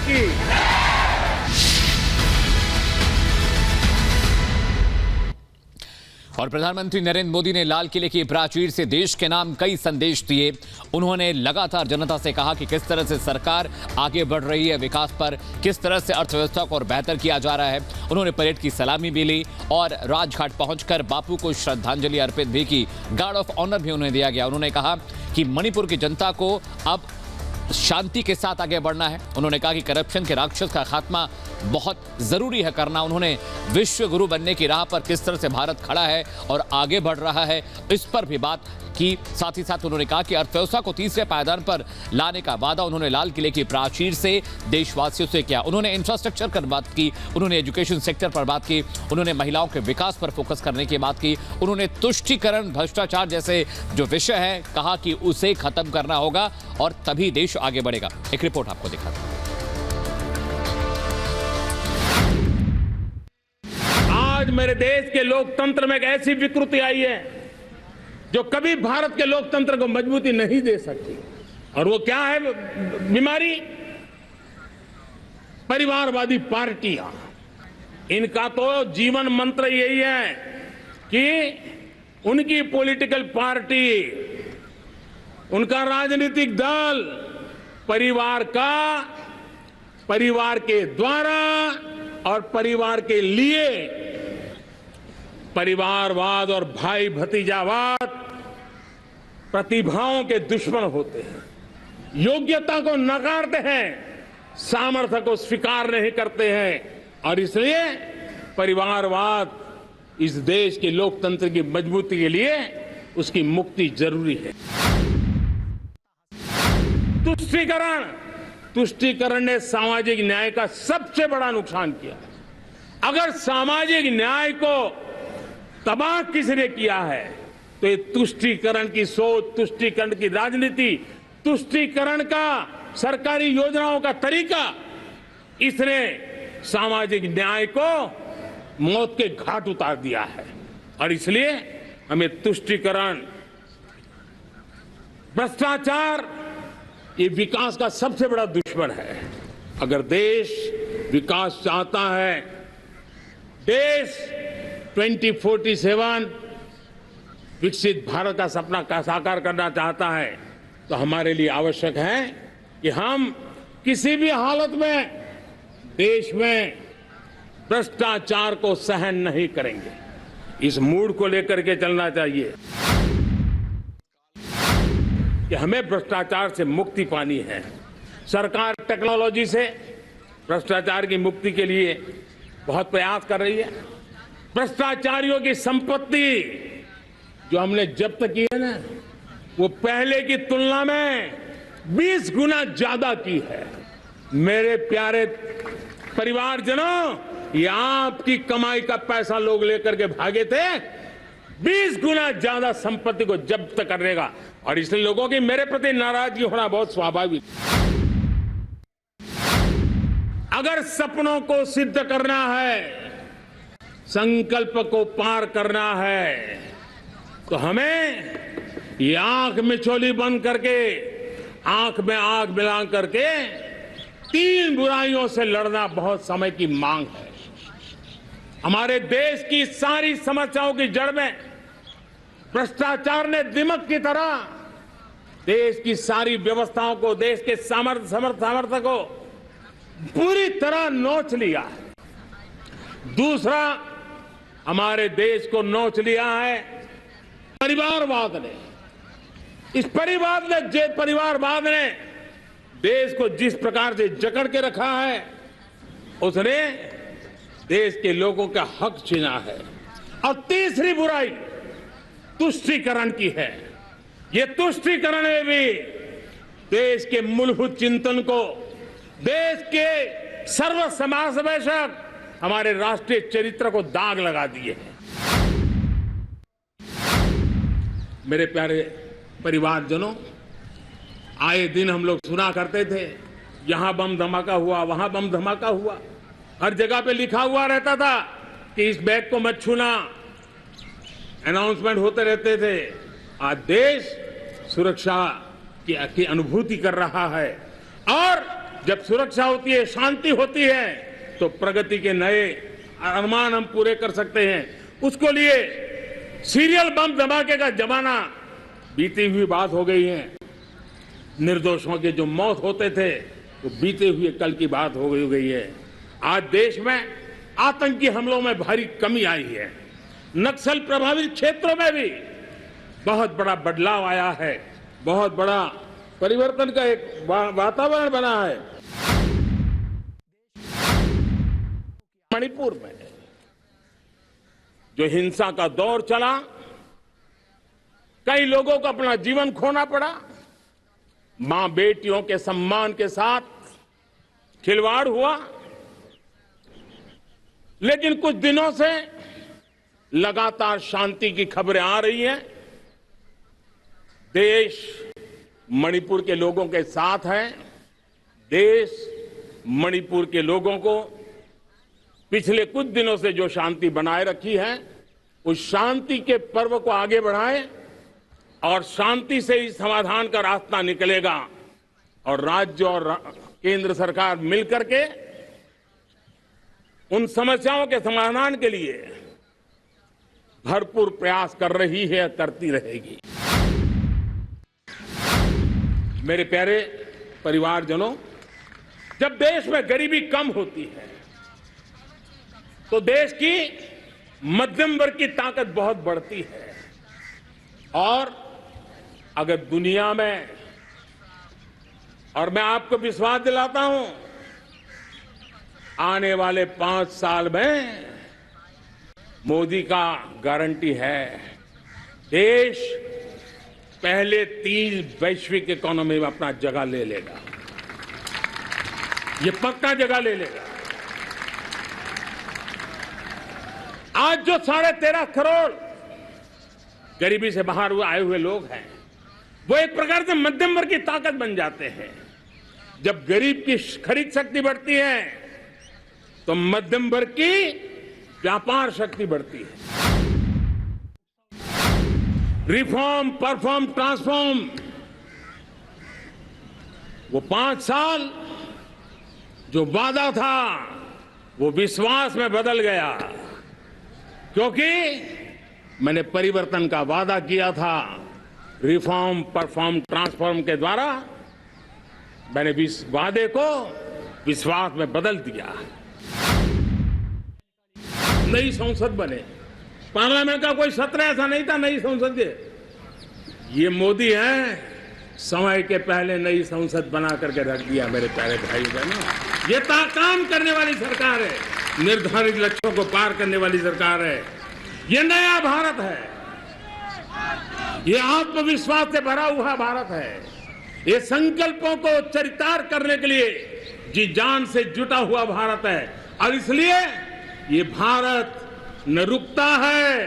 की। और प्रधानमंत्री नरेंद्र मोदी ने लाल किले की प्राचीर से देश के नाम कई संदेश दिए। उन्होंने लगातार जनता से कहा कि किस तरह से सरकार आगे बढ़ रही है विकास पर, किस तरह से अर्थव्यवस्था को और बेहतर किया जा रहा है। उन्होंने परेड की सलामी भी ली और राजघाट पहुंचकर बापू को श्रद्धांजलि अर्पित भी की। गार्ड ऑफ ऑनर भी उन्हें दिया गया। उन्होंने कहा कि मणिपुर की जनता को अब शांति के साथ आगे बढ़ना है। उन्होंने कहा कि करप्शन के राक्षस का खात्मा बहुत जरूरी है करना। उन्होंने विश्व गुरु बनने की राह पर किस तरह से भारत खड़ा है और आगे बढ़ रहा है, इस पर भी बात की। साथ ही साथ उन्होंने कहा कि अर्थव्यवस्था को तीसरे पायदान पर लाने का वादा उन्होंने लाल किले की प्राचीर से देशवासियों से किया। उन्होंने इंफ्रास्ट्रक्चर पर बात की, उन्होंने एजुकेशन सेक्टर पर बात की, उन्होंने महिलाओं के विकास पर फोकस करने की बात की। उन्होंने तुष्टीकरण, भ्रष्टाचार जैसे जो विषय है, कहा कि उसे खत्म करना होगा और तभी देश आगे बढ़ेगा। एक रिपोर्ट आपको दिखाता हूं। आज मेरे देश के लोकतंत्र में एक ऐसी विकृति आई है जो कभी भारत के लोकतंत्र को मजबूती नहीं दे सकती। और वो क्या है बीमारी? परिवारवादी पार्टियां। इनका तो जीवन मंत्र यही है कि उनकी पॉलिटिकल पार्टी, उनका राजनीतिक दल परिवार का, परिवार के द्वारा और परिवार के लिए परिवारवाद और भाई भतीजावाद प्रतिभाओं के दुश्मन होते हैं। योग्यता को नकारते हैं, सामर्थ्य को स्वीकार नहीं करते हैं और इसलिए परिवारवाद इस देश के लोकतंत्र की मजबूती के लिए उसकी मुक्ति जरूरी है। तुष्टीकरण ने सामाजिक न्याय का सबसे बड़ा नुकसान किया। अगर सामाजिक न्याय को तबाह किसने किया है तो ये तुष्टीकरण की सोच, तुष्टीकरण की राजनीति, तुष्टीकरण का सरकारी योजनाओं का तरीका, इसने सामाजिक न्याय को मौत के घाट उतार दिया है। और इसलिए हमें तुष्टीकरण, भ्रष्टाचार, ये विकास का सबसे बड़ा दुश्मन है। अगर देश विकास चाहता है, देश 2047 विकसित भारत का सपना का साकार करना चाहता है, तो हमारे लिए आवश्यक है कि हम किसी भी हालत में देश में भ्रष्टाचार को सहन नहीं करेंगे। इस मूड को लेकर के चलना चाहिए कि हमें भ्रष्टाचार से मुक्ति पानी है। सरकार टेक्नोलॉजी से भ्रष्टाचार की मुक्ति के लिए बहुत प्रयास कर रही है। भ्रष्टाचारियों की संपत्ति जो हमने जब्त की है ना, वो पहले की तुलना में 20 गुना ज्यादा की है। मेरे प्यारे परिवारजनों, ये आपकी कमाई का पैसा लोग लेकर के भागे थे, 20 गुना ज्यादा संपत्ति को जब्त करेगा। और इसलिए लोगों की मेरे प्रति नाराजगी होना बहुत स्वाभाविक। अगर सपनों को सिद्ध करना है, संकल्प को पार करना है, तो हमें ये आंख मिचौली बंद करके, आंख में आंख मिला करके तीन बुराइयों से लड़ना बहुत समय की मांग है। हमारे देश की सारी समस्याओं की जड़ में भ्रष्टाचार ने दिमक की तरह देश की सारी व्यवस्थाओं को, देश के सामर्थ्य को पूरी तरह नोच लिया है। दूसरा, हमारे देश को नोच लिया है परिवारवाद ने। इस परिवारवाद ने देश को जिस प्रकार से जकड़ के रखा है, उसने देश के लोगों का हक छीना है। और तीसरी बुराई तुष्टीकरण की है। ये तुष्टीकरण में भी देश के मूलभूत चिंतन को, देश के सर्व समावेशक हमारे राष्ट्रीय चरित्र को दाग लगा दिए हैं। मेरे प्यारे परिवारजनों, आए दिन हम लोग सुना करते थे, यहां बम धमाका हुआ, वहां बम धमाका हुआ। हर जगह पे लिखा हुआ रहता था कि इस बैग को मत छूना, अनाउंसमेंट होते रहते थे। आज देश सुरक्षा की अनुभूति कर रहा है और जब सुरक्षा होती है, शांति होती है, तो प्रगति के नए अरमान हम पूरे कर सकते हैं। उसको लिए सीरियल बम धमाके का जमाना बीती हुई बात हो गई है। निर्दोषों के जो मौत होते थे वो बीते हुए कल की बात हो गई है। आज देश में आतंकी हमलों में भारी कमी आई है। नक्सल प्रभावित क्षेत्रों में भी बहुत बड़ा बदलाव आया है, बहुत बड़ा परिवर्तन का एक वातावरण बना है। मणिपुर में जो हिंसा का दौर चला, कई लोगों को अपना जीवन खोना पड़ा, मां बेटियों के सम्मान के साथ खिलवाड़ हुआ। लेकिन कुछ दिनों से लगातार शांति की खबरें आ रही हैं। देश मणिपुर के लोगों के साथ है। देश मणिपुर के लोगों को पिछले कुछ दिनों से जो शांति बनाए रखी है, उस शांति के पर्व को आगे बढ़ाएं और शांति से ही समाधान का रास्ता निकलेगा। और राज्य और केंद्र सरकार मिलकर के उन समस्याओं के समाधान के लिए भरपूर प्रयास कर रही है, करती रहेगी। मेरे प्यारे परिवारजनों, जब देश में गरीबी कम होती है तो देश की मध्यम वर्ग की ताकत बहुत बढ़ती है। और अगर दुनिया में, और मैं आपको विश्वास दिलाता हूं, आने वाले 5 साल में मोदी का गारंटी है, देश पहले 3 वैश्विक इकोनॉमी में अपना जगह ले लेगा। ये पक्का जगह ले लेगा। आज जो 13.5 करोड़ गरीबी से बाहर आए हुए लोग हैं, वो एक प्रकार से मध्यम वर्ग की ताकत बन जाते हैं। जब गरीब की खरीद शक्ति बढ़ती है तो मध्यम वर्ग की व्यापार शक्ति बढ़ती है। रिफॉर्म, परफॉर्म, ट्रांसफॉर्म, वो 5 साल जो वादा था वो विश्वास में बदल गया, क्योंकि मैंने परिवर्तन का वादा किया था। रिफॉर्म, परफॉर्म, ट्रांसफॉर्म के द्वारा मैंने इस वादे को विश्वास में बदल दिया। नई संसद बने, पार्लियामेंट का कोई सत्र ऐसा नहीं था नई संसद के। ये मोदी है, समय के पहले नई संसद बना करके रख दिया। मेरे प्यारे भाई बहनों, ये काम करने वाली सरकार है, निर्धारित लक्ष्यों को पार करने वाली सरकार है। ये नया भारत है, ये आत्मविश्वास से भरा हुआ भारत है, ये संकल्पों को चरितार्थ करने के लिए जी जान से जुटा हुआ भारत है। और इसलिए ये भारत न रुकता है,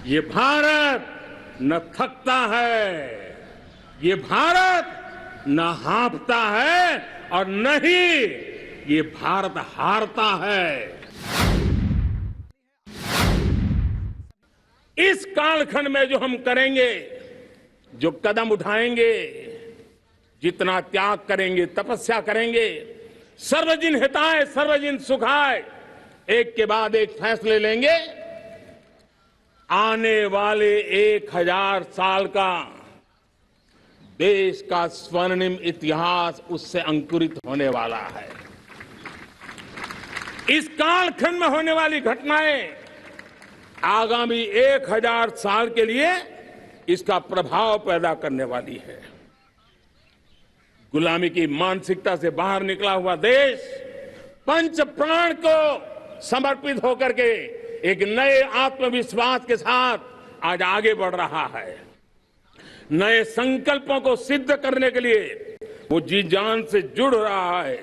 ये भारत न थकता है, ये भारत न हाँफता है और न ही ये भारत हारता है। इस कालखंड में जो हम करेंगे, जो कदम उठाएंगे, जितना त्याग करेंगे, तपस्या करेंगे, सर्वजन हिताय सर्वजन सुखाय, एक के बाद एक फैसले लेंगे, आने वाले 1000 साल का देश का स्वर्णिम इतिहास उससे अंकुरित होने वाला है। इस कालखंड में होने वाली घटनाएं आगामी 1000 साल के लिए इसका प्रभाव पैदा करने वाली है। गुलामी की मानसिकता से बाहर निकला हुआ देश पंच प्राण को समर्पित होकर के एक नए आत्मविश्वास के साथ आज आगे बढ़ रहा है। नए संकल्पों को सिद्ध करने के लिए वो जी जान से जुड़ रहा है।